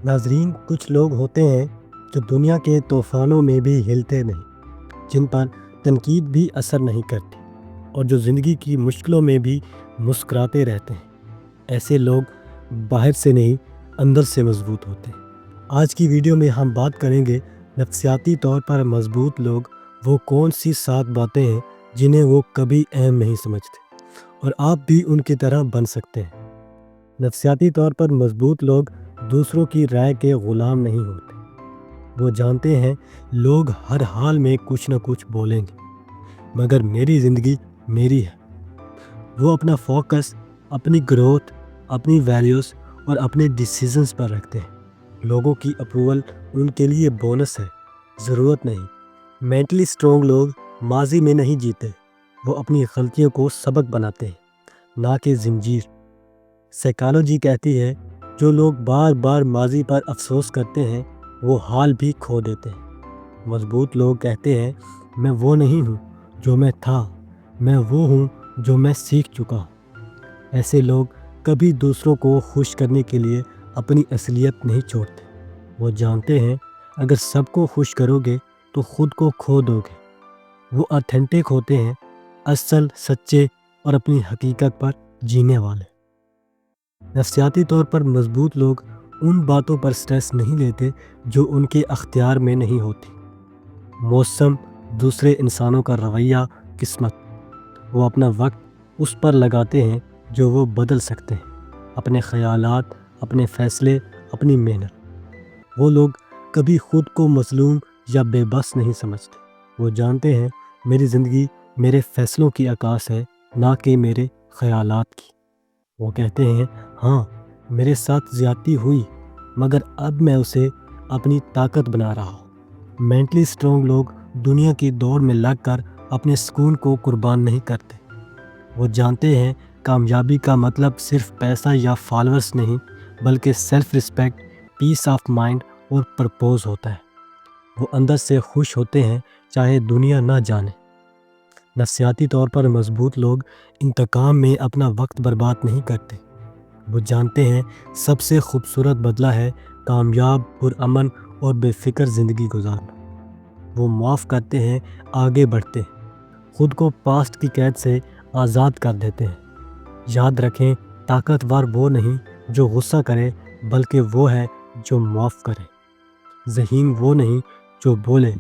ناظرین، کچھ لوگ ہوتے ہیں جو دنیا کے طوفانوں میں بھی ہلتے نہیں، جن پر تنقید بھی اثر نہیں کرتی اور جو زندگی کی مشکلوں میں بھی مسکراتے رہتے ہیں۔ ایسے لوگ باہر سے نہیں، اندر سے مضبوط ہوتے ہیں۔ آج کی ویڈیو میں ہم بات کریں گے نفسیاتی طور پر مضبوط لوگ وہ کون سی 7 باتیں ہیں جنہیں وہ کبھی اہم نہیں سمجھتے، اور آپ بھی ان کی طرح بن سکتے ہیں۔ نفسیاتی طور پر مضبوط لوگ دوسروں کی رائے کے غلام نہیں ہوتے۔ وہ جانتے ہیں لوگ ہر حال میں کچھ نہ کچھ بولیں گے، مگر میری زندگی میری ہے۔ وہ اپنا فوکس اپنی گروتھ، اپنی ویلیوز اور اپنے ڈیسیزنز پر رکھتے ہیں۔ لوگوں کی اپروول ان کے لیے بونس ہے، ضرورت نہیں۔ مینٹلی سٹرونگ لوگ ماضی میں نہیں جیتے، وہ اپنی غلطیوں کو سبق بناتے ہیں، نہ کہ زنجیر۔ سائیکالوجی کہتی ہے جو لوگ بار بار ماضی پر افسوس کرتے ہیں وہ حال بھی کھو دیتے ہیں۔ مضبوط لوگ کہتے ہیں میں وہ نہیں ہوں جو میں تھا، میں وہ ہوں جو میں سیکھ چکا ہوں۔ ایسے لوگ کبھی دوسروں کو خوش کرنے کے لیے اپنی اصلیت نہیں چھوڑتے۔ وہ جانتے ہیں اگر سب کو خوش کرو گے تو خود کو کھو دو گے۔ وہ آتھینٹک ہوتے ہیں، اصل، سچے اور اپنی حقیقت پر جینے والے۔ نفسیاتی طور پر مضبوط لوگ ان باتوں پر سٹریس نہیں لیتے جو ان کے اختیار میں نہیں ہوتی۔ موسم، دوسرے انسانوں کا رویہ، قسمت۔ وہ اپنا وقت اس پر لگاتے ہیں جو وہ بدل سکتے ہیں، اپنے خیالات، اپنے فیصلے، اپنی محنت۔ وہ لوگ کبھی خود کو مظلوم یا بے بس نہیں سمجھتے۔ وہ جانتے ہیں میری زندگی میرے فیصلوں کی عکاس ہے، نہ کہ میرے خیالات کی۔ وہ کہتے ہیں ہاں میرے ساتھ زیادتی ہوئی، مگر اب میں اسے اپنی طاقت بنا رہا ہوں۔ مینٹلی سٹرونگ لوگ دنیا کی دوڑ میں لگ کر اپنے سکون کو قربان نہیں کرتے۔ وہ جانتے ہیں کامیابی کا مطلب صرف پیسہ یا فالوورز نہیں، بلکہ self respect, peace of mind اور پرپوز ہوتا ہے۔ وہ اندر سے خوش ہوتے ہیں چاہے دنیا نہ جانے۔ نفسیاتی طور پر مضبوط لوگ انتقام میں اپنا وقت برباد نہیں کرتے۔ وہ جانتے ہیں سب سے خوبصورت بدلہ ہے کامیاب، پرامن اور بے فکر زندگی گزارنا۔ وہ معاف کرتے ہیں، آگے بڑھتے ہیں، خود کو پاسٹ کی قید سے آزاد کر دیتے ہیں۔ یاد رکھیں طاقتور وہ نہیں جو غصہ کرے، بلکہ وہ ہے جو معاف کرے۔ ذہین وہ نہیں جو بولے،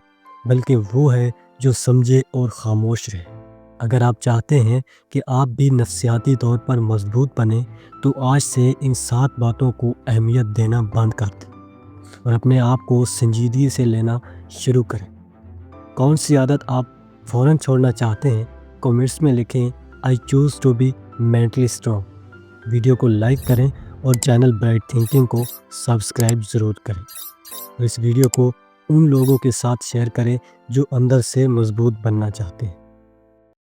بلکہ وہ ہے جو سمجھے اور خاموش رہے۔ اگر آپ چاہتے ہیں کہ آپ بھی نفسیاتی طور پر مضبوط بنیں تو آج سے ان 7 باتوں کو اہمیت دینا بند کر دیں اور اپنے آپ کو سنجیدگی سے لینا شروع کریں۔ کون سی عادت آپ فوراً چھوڑنا چاہتے ہیں؟ کمنٹس میں لکھیں I choose to be mentally strong۔ Video کو لائک کریں اور چینل برائٹ تھنکنگ کو سبسکرائب ضرور کریں۔ اور اس ویڈیو کو ان لوگوں کے ساتھ شیئر کریں جو اندر سے مضبوط بننا چاہتے ہیں۔